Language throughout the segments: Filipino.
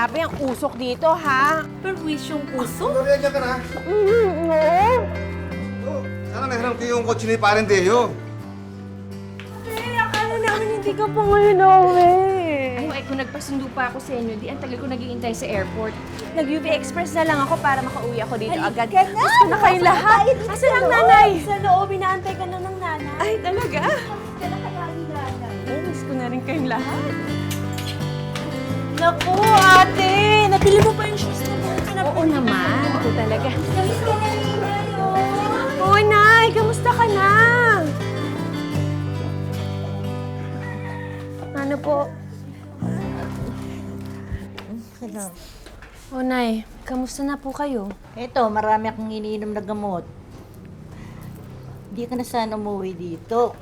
Grabe ang usok dito, ha? Perwisyong puso? Gloria, ka na. Sana nahiram ko yung kotse ni Parang Deo. Akala namin hindi ka pa ngayon uwi. Ay, kung nagpasundo pa ako sa inyo, di ang tagal ko naghihintay sa airport. Nag-UV Express na lang ako para makauwi ako dito agad. Halika na! Gusto na kayong lahat. Asan ang nanay? Sa loob, inaantay ka na ng nanay. Ay, talaga? Halika na kaya ni nanay. Ay, miss ko na rin kayong lahat. Naku, ate! Nabili mo pa yung shoes na mo. Oo naman. Ako talaga. Namiss ka na ninay, oh. Oo, Nay. Kamusta ka na? Ano po? O, Nay. Kamusta na po kayo? Eto, marami akong iniinom na gamot. Hindi ka na sana umuwi dito.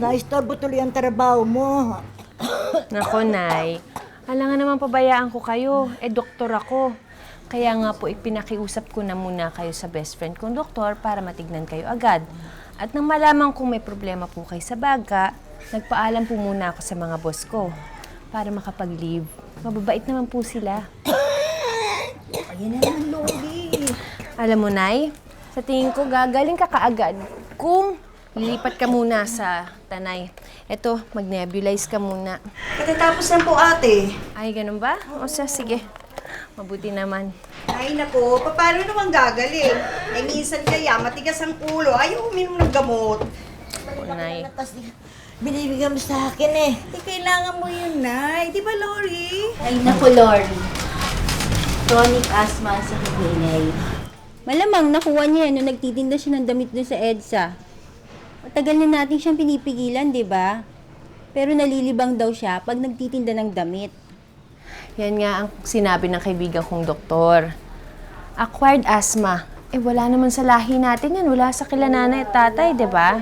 Naistorbo tuloy ang trabaho mo. Nako, Nay. Alangan naman pabayaan ko kayo. Doktor ako. Kaya nga po, ipinakiusap ko na muna kayo sa best friend kong doktor para matignan kayo agad. At nang malaman kung may problema po kayo sa baga, nagpaalam po muna ako sa mga boss ko para makapag-leave. Mababait naman po sila. Ayan na naman, Loli. Alam mo, Nay, sa tingin ko gagaling ka kaagad kung lilipat ka muna sa Tanay. Eto, mag-nebulize ka muna. Katatapos lang po, ate. Ay, ganun ba? O siya, sige. Mabuti naman. Ay nako, paano naman gagaling? Eh minsan kaya matigas ang ulo, ayaw uminom ng gamot. O, Nay. Binibigyan mo sa akin eh. Eh kailangan mo yun, Nay. Di ba, Lori? Ay, naku, Lori. Chronic asthma sa Hinay. Malamang nakuha niya nung nagtitinda siya ng damit dun sa EDSA. Matagal na natin siyang pinipigilan, di ba? Pero nalilibang daw siya pag nagtitinda ng damit. Yan nga ang sinabi ng kaibigan kong doktor. Acquired asthma. Eh, wala naman sa lahi natin yan. Wala sa kila nanay at tatay, di ba?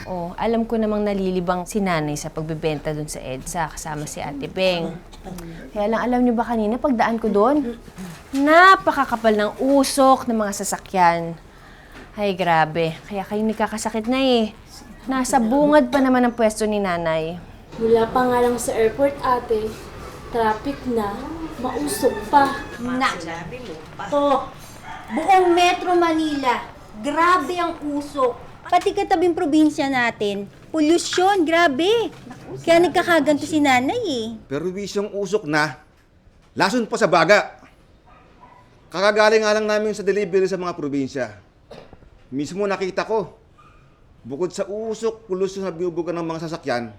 Oh, alam ko namang nalilibang si nanay sa pagbebenta dun sa EDSA kasama si Ate Beng. Kaya lang, alam niyo ba kanina, pagdaan ko doon, napakakapal ng usok ng mga sasakyan. Ay, grabe. Kaya kayo nagkakasakit na eh. Nasa bungad pa naman ang pwesto ni nanay. Mula pa nga lang sa airport, ate. Traffic na, mausok pa. To, buong Metro Manila, grabe ang usok. Pati katabing probinsya natin, polusyon, grabe. Kaya nagkakaganto si nanay eh. Pero bisyong usok na, lason pa sa baga. Kakagaling nga lang namin sa delivery sa mga probinsya. Mismo nakita ko, bukod sa usok, polusyon na binubugan ng mga sasakyan,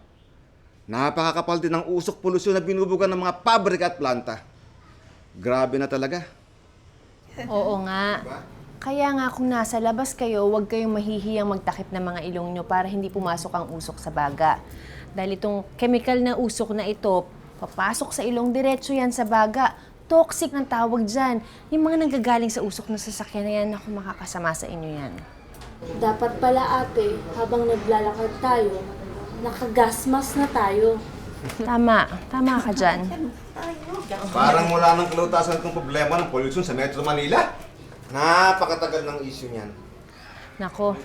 napakakapal din ng usok, polusyon na binubugan ng mga pabrika at planta. Grabe na talaga. Oo nga. Kaya nga kung nasa labas kayo, huwag kayong mahihiyang magtakip ng mga ilong nyo para hindi pumasok ang usok sa baga. Dahil itong chemical na usok na ito, papasok sa ilong, diretso yan sa baga. Toxic ang tawag dyan. Yung mga nanggagaling sa usok na sasakyan na yan, ako makakasama sa inyo yan. Dapat pala, ate, habang naglalakad tayo, nakagasmas na tayo. Tama. Tama ka dyan. Parang wala nang kalutasan kong problema ng pollution sa Metro Manila. Napakatagal ng issue niyan. Nako.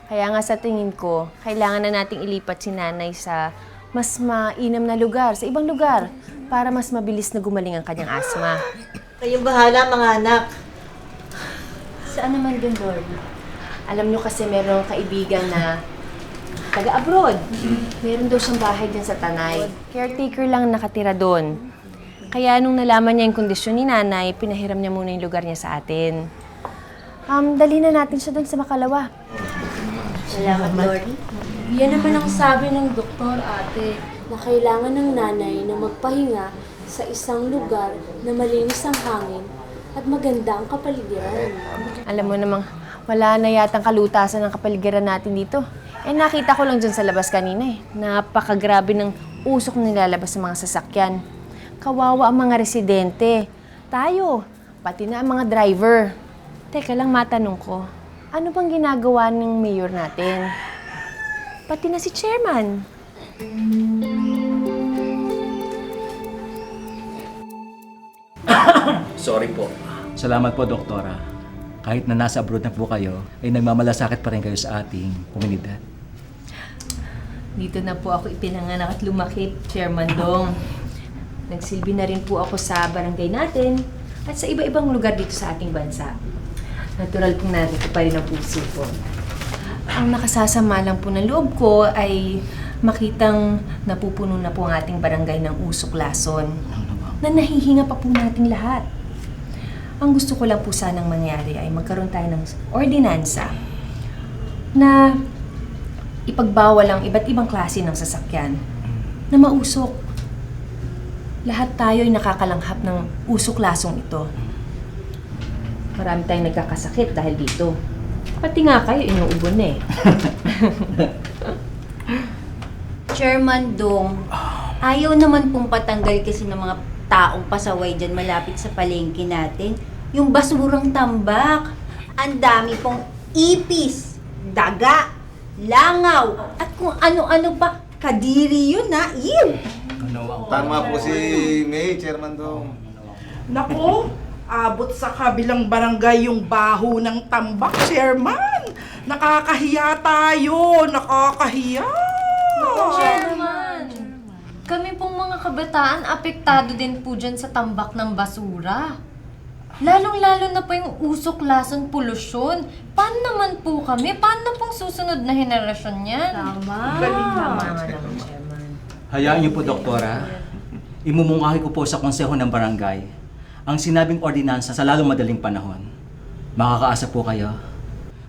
Kaya nga sa tingin ko, kailangan na nating ilipat si nanay sa mas mainam na lugar, sa ibang lugar, para mas mabilis na gumaling ang kanyang asma. Kayong bahala, mga anak. Saan naman dun, Lori? Alam nyo kasi meron kaibigan na taga-abroad. Meron daw siyang bahay dyan sa Tanay. Caretaker lang nakatira doon. Kaya nung nalaman niya yung kondisyon ni nanay, pinahiram niya muna yung lugar niya sa atin. Dali na natin siya doon sa Makalawa. Salamat, Lori. Yan naman ang sabi ng doktor, ate, na kailangan ng nanay na magpahinga sa isang lugar na malinis ang hangin at maganda ang kapaligiran. Alam mo namang, wala na yatang kalutasan ng kapaligiran natin dito. Eh, nakita ko lang dyan sa labas kanina eh. Napakagrabe ng usok na nilalabas sa mga sasakyan. Kawawa ang mga residente. Tayo, pati na ang mga driver. Teka lang, matanong ko. Ano bang ginagawa ng mayor natin? Pati na si chairman. Sorry po. Salamat po, Doktora. Kahit na nasa abroad na po kayo, ay nagmamalasakit pa rin kayo sa ating komunidad. Dito na po ako ipinanganak at lumaki, Chairman Dong. Nagsilbi na rin po ako sa barangay natin at sa iba-ibang lugar dito sa ating bansa. Natural pong narito pa rin ang puso ko. Ang nakasasama lang po ng loob ko ay makitang napupuno na po ang ating barangay ng usok-lason na nahihinga pa po nating lahat. Ang gusto ko lang po sanang mangyari ay magkaroon tayo ng ordinansa na ipagbawal ang iba't ibang klase ng sasakyan na mausok. Lahat tayo ay nakakalanghap ng usok-lasong ito. Marami tayong nagkakasakit dahil dito. Pati nga kayo, inuubo na eh. Chairman Dong, ayaw naman pong patanggal kasi ng mga taong pasaway dyan malapit sa palengke natin. Yung basurang tambak. Ang dami pong ipis, daga, langaw, at kung ano-ano pa. Kadiri yun ha, ew! Tama po si May, Chairman Dong. Nako, abot sa kabilang barangay yung baho ng tambak, Chairman. Nakakahiya tayo, nakakahiya. Chairman, kami pong mga kabataan apektado din po dyan sa tambak ng basura. Lalong-lalo na po yung usok-lason polusyon. Paano naman po kami? Paano pong susunod na henerasyon yan? Tama nga naman, Chairman. Hayaan niyo po, Doktora. Imumungkahi ko po sa konseho ng barangay ang sinabing ordinansa sa lalong madaling panahon. Makakaasa po kayo.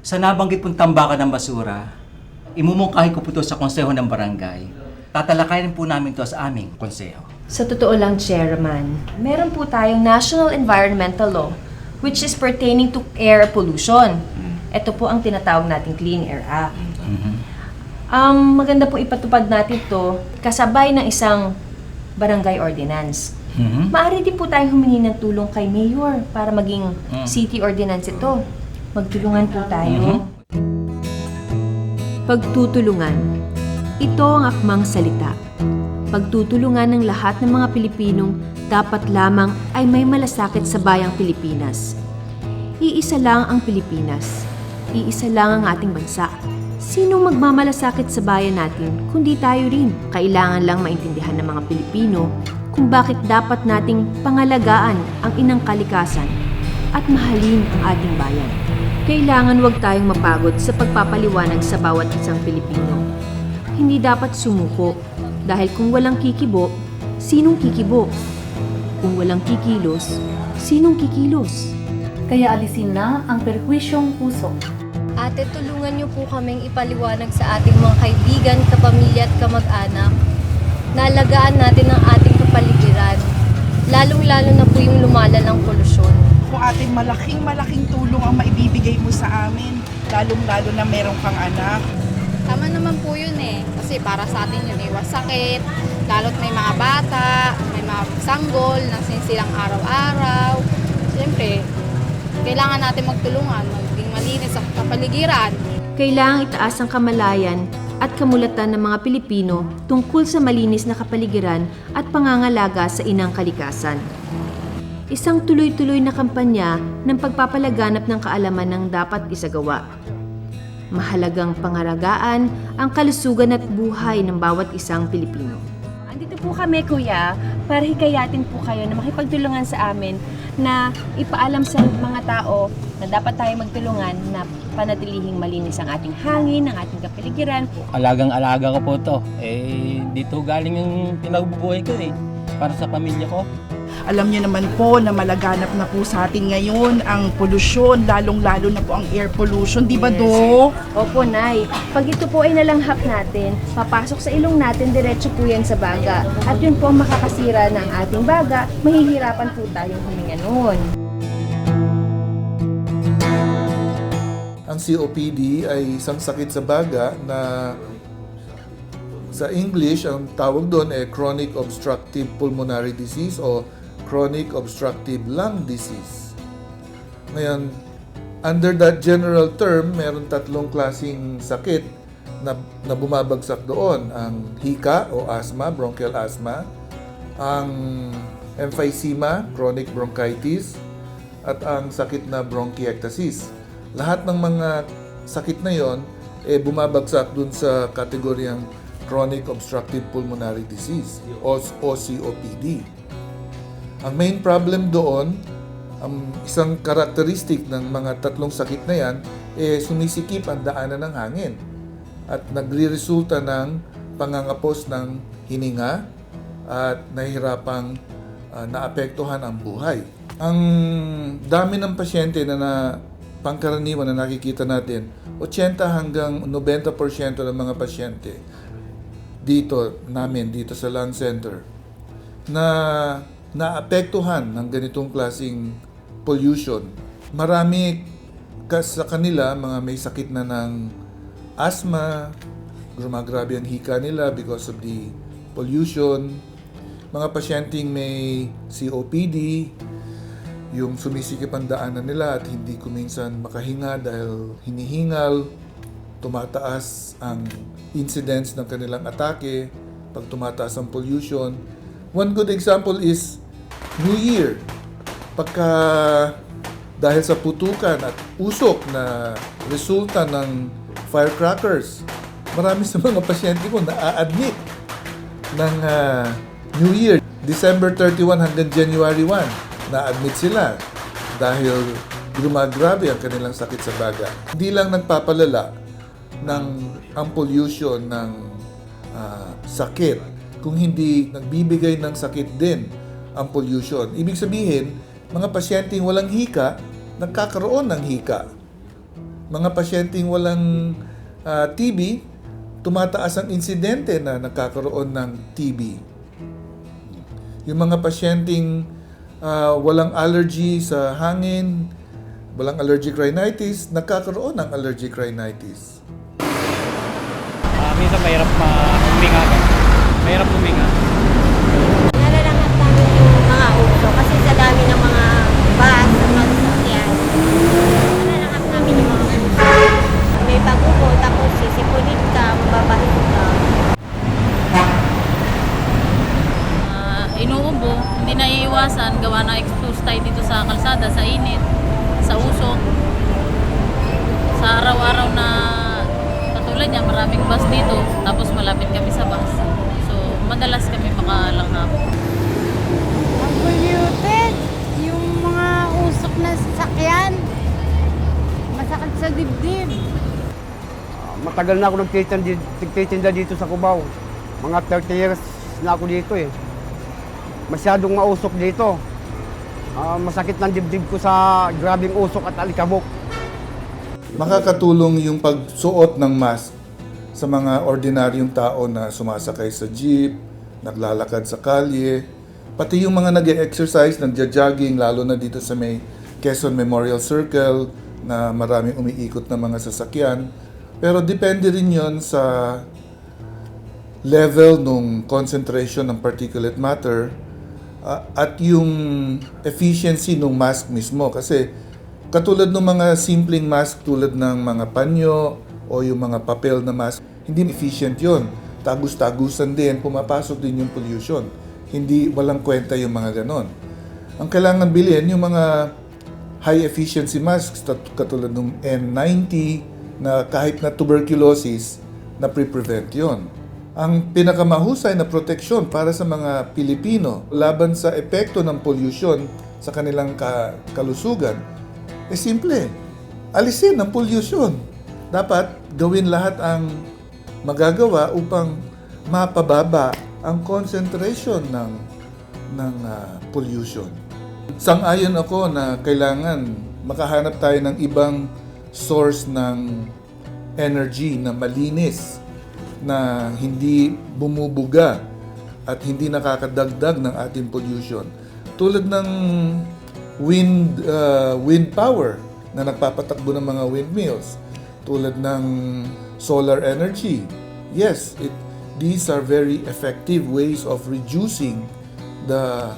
Sa nabanggit pong tambakan ng basura, imumungkahi ko po ito sa konseho ng barangay. Tatalakayin po namin ito sa aming konseho. Sa totoo lang, Chairman, meron po tayong National Environmental Law which is pertaining to air pollution. Ito po ang tinatawag nating Clean Air Act. Maganda po ipatupad natin ito kasabay ng isang barangay ordinance. Maaari din po tayong humingi ng tulong kay Mayor para maging city ordinance ito. Magtulungan po tayo. Pagtutulungan. Ito ang akmang salita. Pagtutulungan ng lahat ng mga Pilipinong dapat lamang ay may malasakit sa bayang Pilipinas. Iisa lang ang Pilipinas. Iisa lang ang ating bansa. Sinong magmamalasakit sa bayan natin kundi tayo rin? Kailangan lang maintindihan ng mga Pilipino kung bakit dapat nating pangalagaan ang inang kalikasan at mahalin ang ating bayan. Kailangan huwag tayong mapagod sa pagpapaliwanag sa bawat isang Pilipino. Hindi dapat sumuko dahil kung walang kikibo, sinong kikibo? Kung walang kikilos, sinong kikilos? Kaya alisin na ang perwisyong usok. Ate, tulungan niyo po kaming ipaliwanag sa ating mga kaibigan, kapamilya at kamag-anak na alagaan natin ang ating kapaligiran, lalong-lalo na po yung lumalalang polusyon. Kung ating malaking tulong ang maibibigay mo sa amin, lalong-lalo na meron kang anak. Tama naman po yun eh, kasi para sa atin yun iwas sakit, lalo't may mga bata, may mga sanggol na sinisilang araw-araw. Siyempre, kailangan natin magtulungan, maging malinis sa kapaligiran. Kailangang itaas ang kamalayan at kamulatan ng mga Pilipino tungkol sa malinis na kapaligiran at pangangalaga sa inang kalikasan. Isang tuloy-tuloy na kampanya ng pagpapalaganap ng kaalaman ng dapat isagawa. Mahalagang pangaragaan ang kalusugan at buhay ng bawat isang Pilipino. Andito po kami, Kuya, para hikayatin po kayo na makipagtulungan sa amin na ipaalam sa mga tao na dapat tayo magtulungan na panatilihing malinis ang ating hangin, ang ating kapaligiran. Alagang-alaga ko po to. Dito galing yung pinagbubuhay ko para sa pamilya ko. Alam niyo naman po na malaganap na po sa atin ngayon ang polusyon, lalong-lalo na po ang air pollution, di ba, Do? Opo, Nay. Pag ito po ay nalanghap natin, papasok sa ilong natin, diretso po yan sa baga. At yun po ang makakasira ng ating baga, mahihirapan po tayong huminga noon. Ang COPD ay isang sakit sa baga na sa English, ang tawag doon ay chronic obstructive pulmonary disease o chronic obstructive lung disease. Ngayon, under that general term, meron tatlong klaseng sakit na bumabagsak doon. Ang hika o asthma, bronchial asthma, ang emphysema, chronic bronchitis, at ang sakit na bronchiectasis. Lahat ng mga sakit na yon bumabagsak dun sa kategoryang chronic obstructive pulmonary disease o COPD. Ang main problem doon, ang isang karakteristik ng mga tatlong sakit na yan, sumisikip ang daanan ng hangin at nagre-resulta ng pangangapos ng hininga at nahihirapang naapektuhan ang buhay. Ang dami ng pasyente na pangkaraniwan na nakikita natin, 80 hanggang 90% ng mga pasyente dito sa lung center na naapektuhan ng ganitong klaseng pollution. Marami sa kanila mga may sakit na ng asthma, gumagrabe ang hika nila because of the pollution. Mga pasyenteng may COPD, yung sumisikip ang daanan nila at hindi kuminsan makahinga dahil hinihingal, tumataas ang incidence ng kanilang atake pag tumataas ang pollution. One good example is New Year. Pagka dahil sa putukan at usok na resulta ng firecrackers, marami sa mga pasyente ko na-admit ng New Year, December 31 hanggang January 1, na-admit sila dahil gumagrabe ang kanilang sakit sa baga. Hindi lang nagpapalala ng ang pollution ng sakit, kung hindi nagbibigay ng sakit din ang pollution. Ibig sabihin, mga pasyenteng walang hika, nagkakaroon ng hika. Mga pasyenteng walang TB, tumataas ang insidente na nagkakaroon ng TB. Yung mga pasyenteng walang allergy sa hangin, walang allergic rhinitis, nagkakaroon ng allergic rhinitis. Minsan mahirap huminga. Mahirap huminga. Nalalangat namin yung mga uso kasi sa dami ng mga bus, mga sasakyan. Nalalangat namin yung mga uso. May bagubo, tapos sisipunin ka, mababahin ka. Inuubo, hindi na iiwasan, gawa na expose tayo dito sa kalsada, sa init, sa usok. Sa araw-araw na katulad niya, maraming bus dito, tapos malapit kami sa bus. So, madalas kami makalanghap. Ang polluted, yung mga usok na sasakyan, masakit sa dibdib. Matagal na ako nagtitinda dito sa Cubao. Mga 30 years na ako dito eh. Masyadong mausok dito. Masakit ng dibdib ko sa grabing usok at alikabok. Makakatulong yung pagsuot ng mask sa mga ordinaryong tao na sumasakay sa jeep, naglalakad sa kalye, pati yung mga nag-e-exercise, nagja-jogging, lalo na dito sa may Quezon Memorial Circle na maraming umiikot na mga sasakyan. Pero depende rin yon sa level ng concentration ng particulate matter at yung efficiency ng mask mismo. Kasi katulad ng mga simpleng mask tulad ng mga panyo o yung mga papel na mask, hindi efficient yon. Tagus-tagusan din, pumapasok din yung pollution. Hindi, walang kwenta yung mga ganon. Ang kailangan bilhin yung mga high efficiency masks katulad ng N90 na kahit na tuberculosis na pre-prevent yon. Ang pinakamahusay na proteksyon para sa mga Pilipino laban sa epekto ng pollution sa kanilang kalusugan, simple. Alisin ang pollution. Dapat gawin lahat ang magagawa upang mapababa ang concentration ng pollution. Sang-ayon ako na kailangan makahanap tayo ng ibang source ng energy na malinis, na hindi bumubuga at hindi nakakadagdag ng ating pollution. Tulad ng wind power na nagpapatakbo ng mga windmills, tulad ng solar energy. Yes, these are very effective ways of reducing the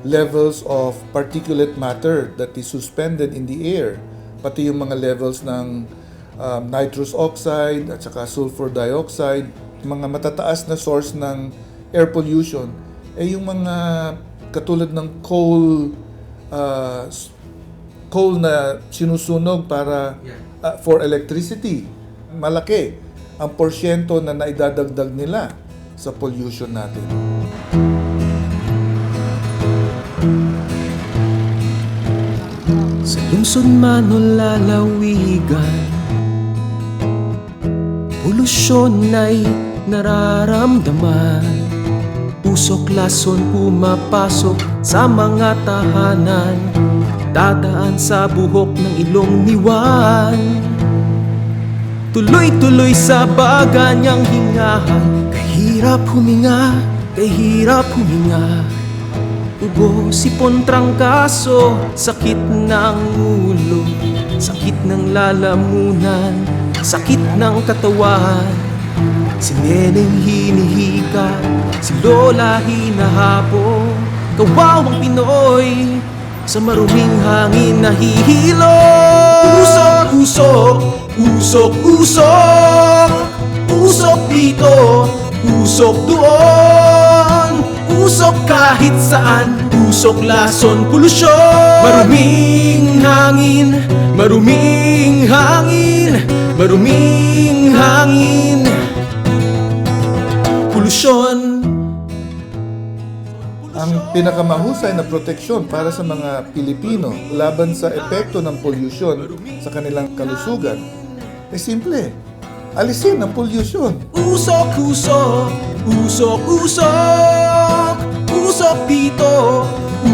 levels of particulate matter that is suspended in the air, pati yung mga levels ng nitrous oxide at saka sulfur dioxide, mga matataas na source ng air pollution, yung mga katulad ng coal na sinusunog para for electricity. Malaki ang porsyento na naidadagdag nila sa pollution natin. Sa lungsod man o lalawigan, polusyon ay nararamdaman. Usok lason pumapasok sa mga tahanan, dadaan sa buhok ng ilong niwan. Tuloy-tuloy sa baga niyang hingahan, kahirap huminga, kahirap huminga. Ubo, sipon, trangkaso, sakit ng ulo, sakit ng lalamunan, sakit ng katawan. Si neneng hinihika, si lola hinahapo, kawawang Pinoy sa maruming hangin nahihilo. Usok, usok, usok, usok, usok dito, usok doon, usok kahit saan, usok lason polusyon. Maruming hangin, maruming hangin, maruming hangin, polusyon. Ang pinakamahusay na proteksyon para sa mga Pilipino laban sa epekto ng pollution sa kanilang kalusugan ay simple. Alisin ang pollution. Usok, usok, usok, usok, usok dito,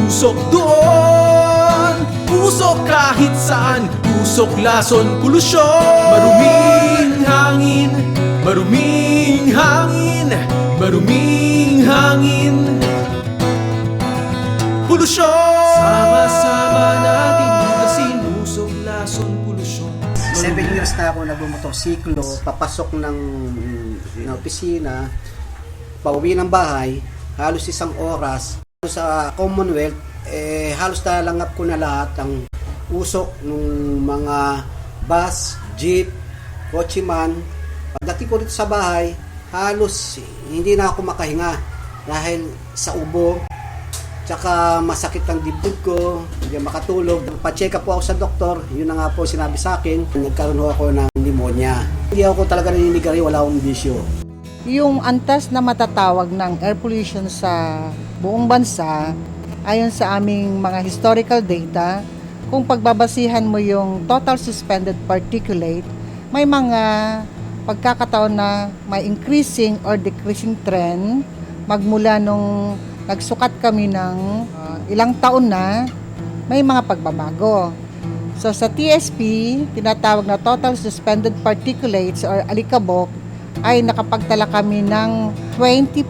usok doon, usok kahit saan, usok lason polusyon. Maruming hangin, maruming hangin, maruming hangin, polusyon. Sama-sama natin lutasin, usok lason polusyon. 7 years na ako nagmumotorsiklo, papasok ng opisina, pauwi ng bahay, halos 1 oras. Sa Commonwealth, halos nalangap ko na lahat ang usok ng mga bus, jeep, kotse man. Pagdating ko dito sa bahay, halos hindi na ako makahinga dahil sa ubo, tsaka masakit ang dibdib ko, hindi makatulog. Pa-check up po ako sa doktor, yun na nga po sinabi sa akin, nagkaroon ako ng pneumonia. Hindi ako talaga naninigari, wala akong bisyo. Yung antas na matatawag ng air pollution sa buong bansa, ayon sa aming mga historical data, kung pagbabasihan mo yung total suspended particulate, may mga pagkakataon na may increasing or decreasing trend magmula nung nagsukat kami ng ilang taon na, may mga pagbabago. So sa TSP, tinatawag na total suspended particulates or alikabok, ay nakapagtala kami ng 20%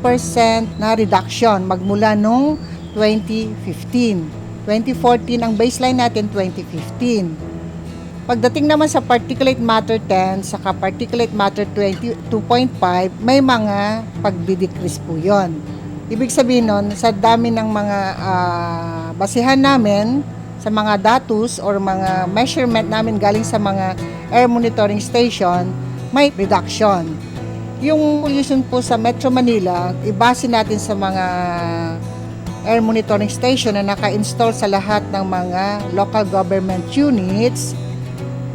na reduction magmula nung 2015. 2014 ang baseline natin, 2015. Pagdating naman sa particulate matter 10 saka particulate matter 2.5, may mga pagdidecrease po yon. Ibig sabihin nun, sa dami ng mga basihan namin, sa mga datos or mga measurement namin galing sa mga air monitoring station, may reduction. Yung pollution po sa Metro Manila, ibase natin sa mga air monitoring station na naka-install sa lahat ng mga local government units.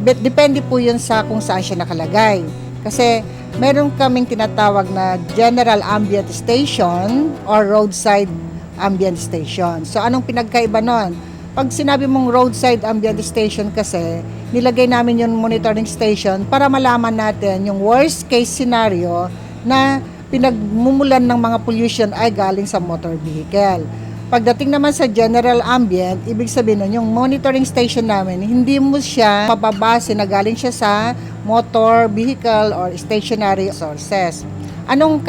Depende po yun sa kung saan siya nakalagay. Kasi meron kaming tinatawag na general ambient station or roadside ambient station. So anong pinagkaiba nun? Pag sinabi mong roadside ambient station kasi, nilagay namin yung monitoring station para malaman natin yung worst case scenario na pinagmumulan ng mga pollution ay galing sa motor vehicle. Pagdating naman sa general ambient, ibig sabihin nun, yung monitoring station namin, hindi mo siya mababase na galing siya sa motor vehicle or stationary sources. Anong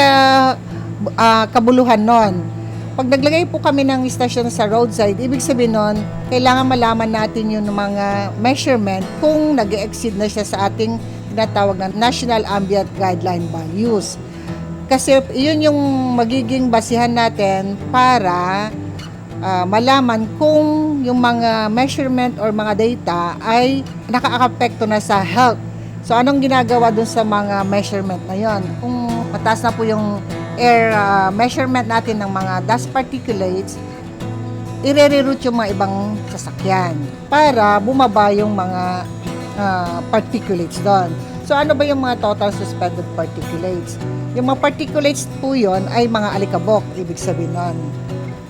kabuluhan nun? Pag naglagay po kami ng station sa roadside, ibig sabihin nun, kailangan malaman natin yung mga measurement kung nag-exceed na siya sa ating tinatawag na National Ambient Guideline Values. Kasi yun yung magiging basihan natin para malaman kung yung mga measurement or mga data ay nakaka-apekto na sa health. So anong ginagawa dun sa mga measurement na yon? Kung mataas na po yung air measurement natin ng mga dust particulates, i-reroute yung mga ibang sasakyan para bumaba yung mga particulates doon. So ano ba yung mga total suspended particulates? Yung mga particulates po yon ay mga alikabok, ibig sabihin nun.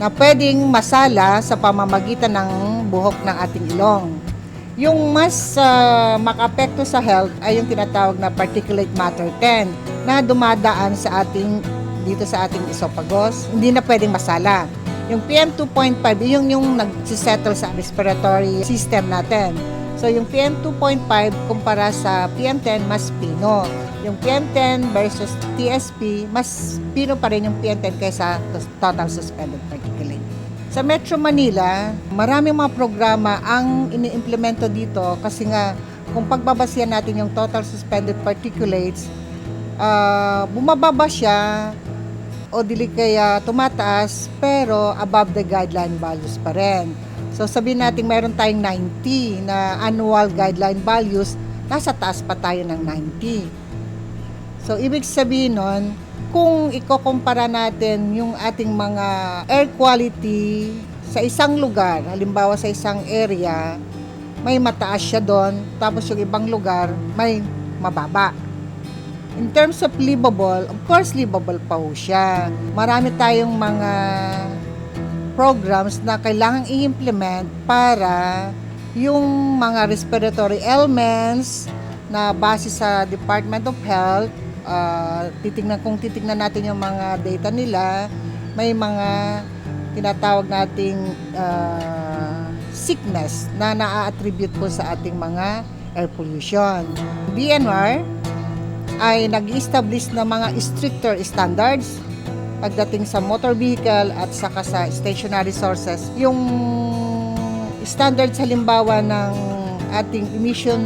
na pwedeng masala sa pamamagitan ng buhok ng ating ilong. Yung mas makaapekto sa health ay yung tinatawag na particulate matter 10 na dumadaan sa dito sa ating esophagus, hindi na pwedeng masala. Yung PM2.5, yung nagsisettle sa respiratory system natin. So yung PM2.5 kumpara sa PM10, mas pino. Yung PM10 versus TSP, mas pino pa rin yung PM10 kaysa total suspended particulate. Sa Metro Manila, maraming mga programa ang ini-implemento dito kasi nga kung pagbabasihan natin yung total suspended particulates, bumababa siya o dili kaya tumataas pero above the guideline values pa rin. So sabihin natin mayroon tayong 90 na annual guideline values, nasa taas pa tayo ng 90. So ibig sabihin nun, kung ikukumpara natin yung ating mga air quality sa isang lugar, halimbawa sa isang area, may mataas siya doon, tapos yung ibang lugar, may mababa. In terms of livable, of course livable pa ho siya. Marami tayong mga programs na kailangang i-implement para yung mga respiratory ailments na base sa Department of Health, titignan natin yung mga data nila, may mga tinatawag nating sickness na na-attribute po sa ating mga air pollution. DNR ay nag-establish na mga stricter standards pagdating sa motor vehicle at saka sa stationary sources. Yung standards halimbawa ng ating emission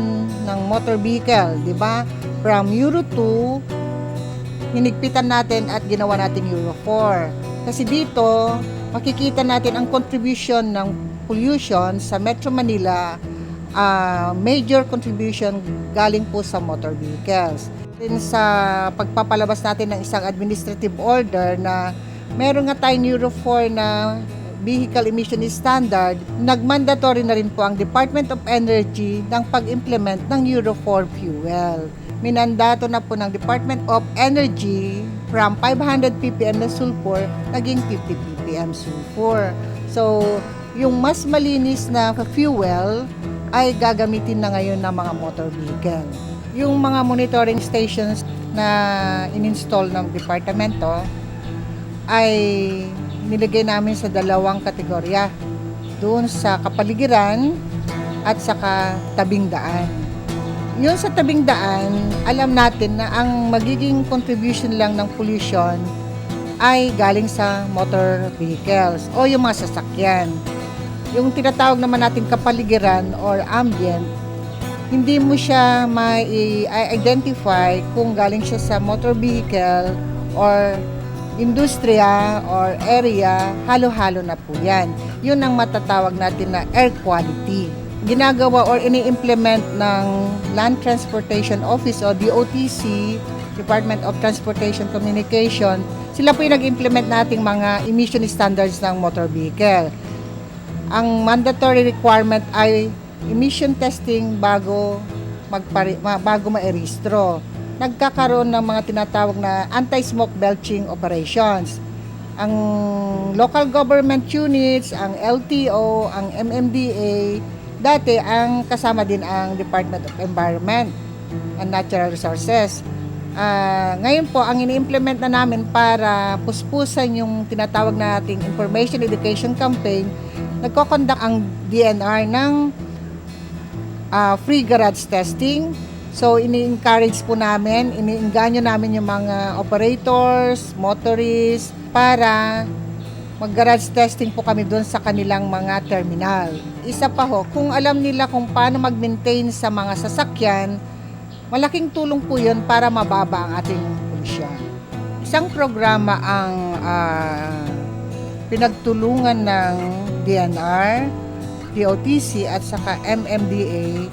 ng motor vehicle, di ba? From Euro 2, hinigpitan natin at ginawa natin Euro 4. Kasi dito, makikita natin ang contribution ng pollution sa Metro Manila, major contribution galing po sa motor vehicles. Sa pagpapalabas natin ng isang administrative order na meron nga tayong Euro 4 na vehicle emission standard, nagmandatory na rin po ang Department of Energy ng pag-implement ng Euro 4 fuel. Minandato na po ng Department of Energy from 500 ppm na sulfur, naging 50 ppm sulfur. So, yung mas malinis na fuel ay gagamitin na ngayon ng mga motor vehicle. Yung mga monitoring stations na in-install ng departamento ay nilagay namin sa dalawang kategorya. Doon sa kapaligiran at saka tabing daan. Yun sa tabing daan, alam natin na ang magiging contribution lang ng pollution ay galing sa motor vehicles o yung mga sasakyan. Yung tinatawag naman natin kapaligiran or ambient, hindi mo siya ma-identify kung galing siya sa motor vehicle or industriya or area, halo-halo na po yan. Yun ang matatawag natin na air quality. Ginagawa or ini-implement ng Land Transportation Office o DOTC, Department of Transportation Communication, sila po yung nag-implement nating mga emission standards ng motor vehicle. Ang mandatory requirement ay emission testing bago ma-erehistro. Nagkakaroon ng mga tinatawag na anti-smoke belching operations. Ang local government units, ang LTO, ang MMDA, dati ang kasama din ang Department of Environment and Natural Resources. Ngayon po, ang ini-implement na namin para puspusan yung tinatawag nating Information Education Campaign, nagko-conduct ang DNR ng free garage testing. So, ini-encourage po namin, ini-engganyo namin yung mga operators, motorists, para mag-garage testing po kami doon sa kanilang mga terminal. Isa pa ho, kung alam nila kung paano mag-maintain sa mga sasakyan, malaking tulong po yun para mababa ang ating polusyon. Isang programa ang pinagtulungan ng DNR, DOTC at saka MMDA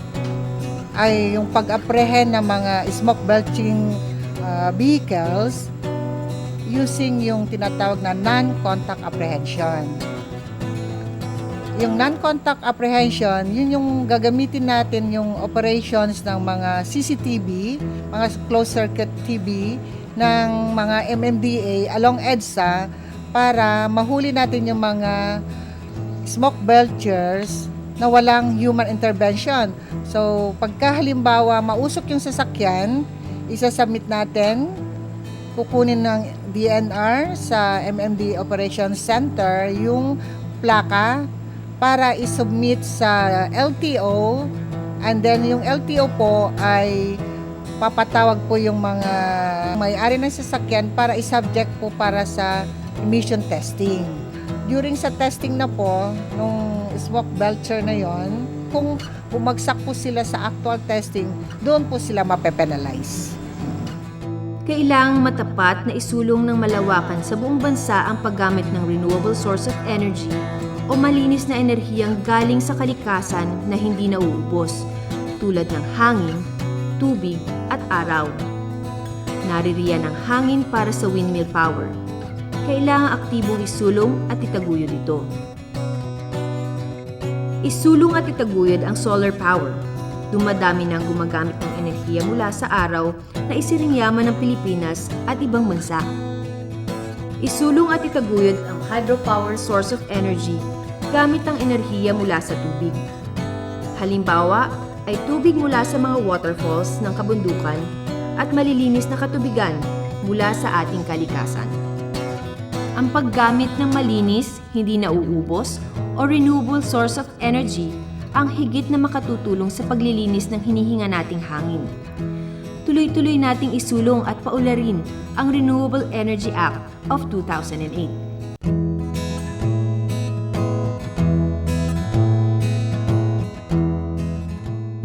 ay yung pag-apprehend ng mga smoke belching vehicles using yung tinatawag na non-contact apprehension. Yung non-contact apprehension, yun yung gagamitin natin yung operations ng mga CCTV, mga closed circuit TV ng mga MMDA along EDSA para mahuli natin yung mga smoke belchers na walang human intervention. So, pagka halimbawa mausok yung sasakyan, isasubmit natin, kukunin ng DNR sa MMD Operations Center yung plaka para isubmit sa LTO, and then yung LTO po ay papatawag po yung mga may-ari ng sasakyan para isubject po para sa emission testing. During sa testing na po, nung smoke belcher na yon, kung bumagsak po sila sa actual testing, doon po sila mape-penalize. Kailangang matapat na isulong ng malawakan sa buong bansa ang paggamit ng renewable source of energy o malinis na enerhiyang galing sa kalikasan na hindi nauubos, tulad ng hangin, tubig at araw. Naririyan ang hangin para sa windmill power. Kailangang aktibong isulong at itaguyod ito. Isulong at itaguyod ang solar power. Dumadami nang gumagamit ng enerhiya mula sa araw na isiringyaman ng Pilipinas at ibang bansa. Isulong at itaguyod ang hydropower source of energy gamit ang enerhiya mula sa tubig. Halimbawa ay tubig mula sa mga waterfalls ng kabundukan at malilinis na katubigan mula sa ating kalikasan. Ang paggamit ng malinis, hindi nauubos o renewable source of energy ang higit na makatutulong sa paglilinis ng hinihinga nating hangin. Tuloy-tuloy nating isulong at paularin ang Renewable Energy Act of 2008.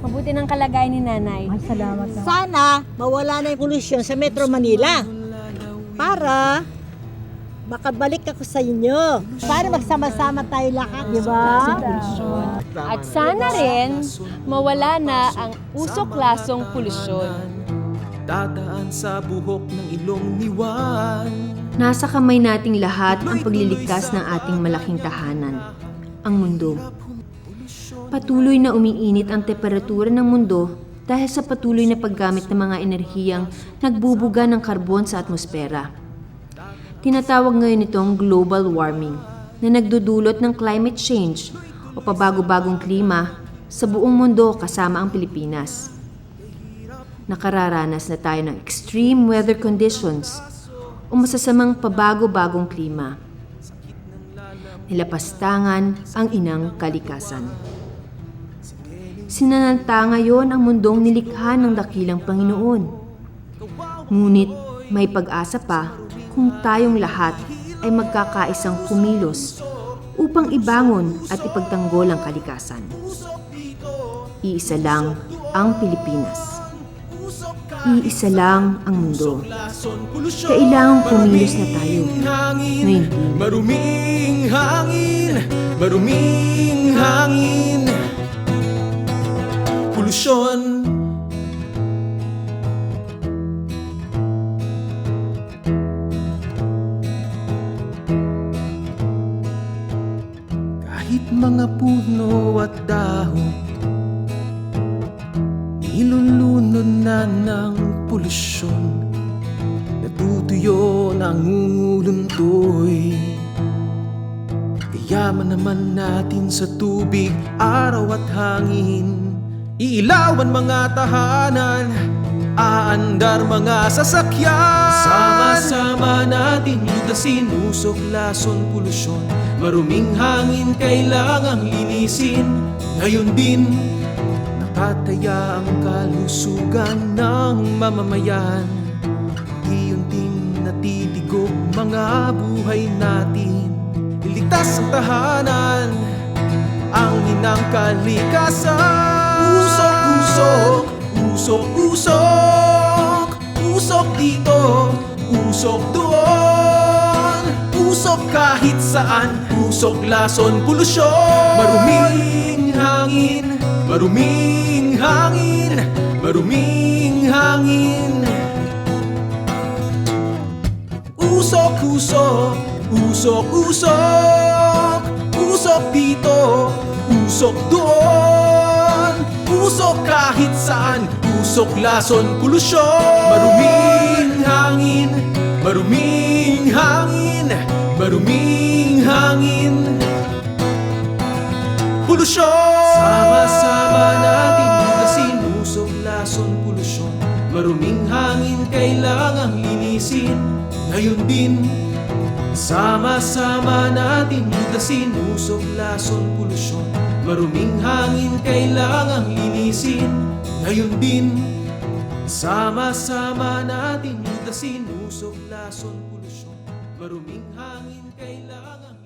Mabuti ng kalagayan ni Nanay. Salamat. Sana mawala na yung polusyon sa Metro Manila para makabalik ako sa inyo. Para magsama-sama tayo lahat, di ba? At sana rin mawala na ang usok-lasong polusyon. Dadaan sa buhok ng ilong niwan. Nasa kamay nating lahat ang pagliligtas ng ating malaking tahanan, ang mundo. Patuloy na umiinit ang temperatura ng mundo dahil sa patuloy na paggamit ng mga enerhiyang nagbubuga ng karbon sa atmosfera. Tinatawag ngayon itong global warming na nagdudulot ng climate change o pabago-bagong klima sa buong mundo kasama ang Pilipinas. Nakararanas na tayo ng extreme weather conditions o masasamang pabago-bagong klima. Nilapastangan ang inang kalikasan. Sinananta ngayon ang mundong nilikha ng dakilang Panginoon. Ngunit may pag-asa pa kung tayong lahat ay magkakaisang kumilos upang ibangon at ipagtanggol ang kalikasan. Iisa lang ang Pilipinas. Iisa lang ang mundo. Kailangang kumilos na tayo. Ngayon din. Maruming hangin, maruming hangin. Polusyon. Kahit mga puno at dahon, nilulunod na ng polusyon. Natutuyo, nangunguluntoy. Kayaman naman natin sa tubig, araw at hangin. Iilawan mga tahanan, aandar mga sasakyan. Sama-sama natin lutasin, usok, lason, polusyon. Maruming hangin kailangang linisin. Ngayon din, nakataya ang kalusugan ng mamamayan. Unti-unting natitigog mga buhay natin. Iligtas ang tahanan, ang inang kalikasan. Usok, usok, usok, usok. Usok dito, usok doon. Usok kahit saan, usok, lason, polusyon. Maruming hangin, maruming hangin, maruming hangin. Usok, usok, usok, usok. Usok dito, usok doon. Usok kahit saan, usok, lason, polusyon. Maruming hangin, maruming hangin, maruming maruming hangin, polusyon. Sama-sama natin lutasin, usok, lason, polusyon. Maruming hangin kailangang linisin ngayon din. Sama-sama natin lutasin, usok, lason, polusyon. Maruming hangin kailangang linisin ngayon din. Sama-sama natin lutasin, usok, lason, polusyon. Maruming hangin kailangang